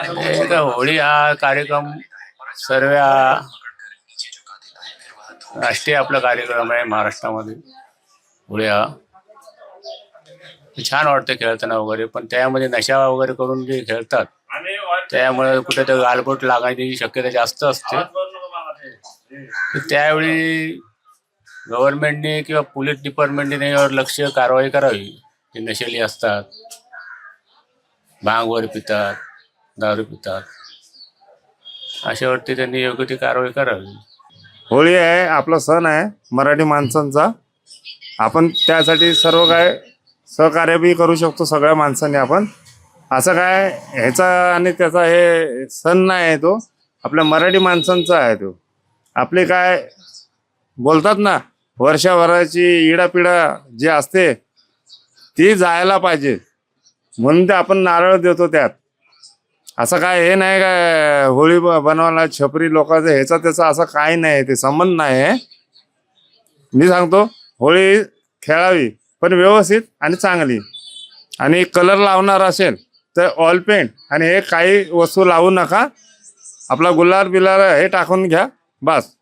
हे का होळी हा कार्यक्रम सर्व राष्ट्रीय आपला कार्यक्रम आहे महाराष्ट्रामध्ये. होळी हा छान वाटतं खेळताना वगैरे, पण त्यामध्ये नशा वगैरे करून जे खेळतात त्यामुळे कुठेतरी गालबोट लागायची शक्यता जास्त असते. तर त्यावेळी गव्हर्नमेंटने किंवा पोलीस डिपार्टमेंटने यावर लक्ष कारवाई करावी. जे नशेली असतात, भांग वगैरे पितात, दारू पितात, अशावरती त्यांनी योग्य ती कारवाई करावी. होळी आहे आपला सण आहे मराठी माणसांचा. आपण त्यासाठी सर्व काय सहकार्य बी करू शकतो सगळ्या माणसांनी. आपण असं काय ह्याचा आणि त्याचा हे सण नाही आहे, तो आपल्या मराठी माणसांचा आहे. तो आपले काय बोलतात ना, वर्षभराची इडापिडा जी असते ती जायला पाहिजे म्हणून ते आपण नारळ देतो त्यात. असं काय हे नाही काय होळी बनवायला छपरी लोकांचं ह्याचा त्याचा असं काही नाही, ते संबंध नाही आहे. मी सांगतो होळी खेळावी पण व्यवस्थित आणि चांगली. आणि कलर लावणार असेल तर ऑल पेंट आणि हे काही वस्तू लावू नका. आपला गुलाल बिलाल हे टाकून घ्या बस.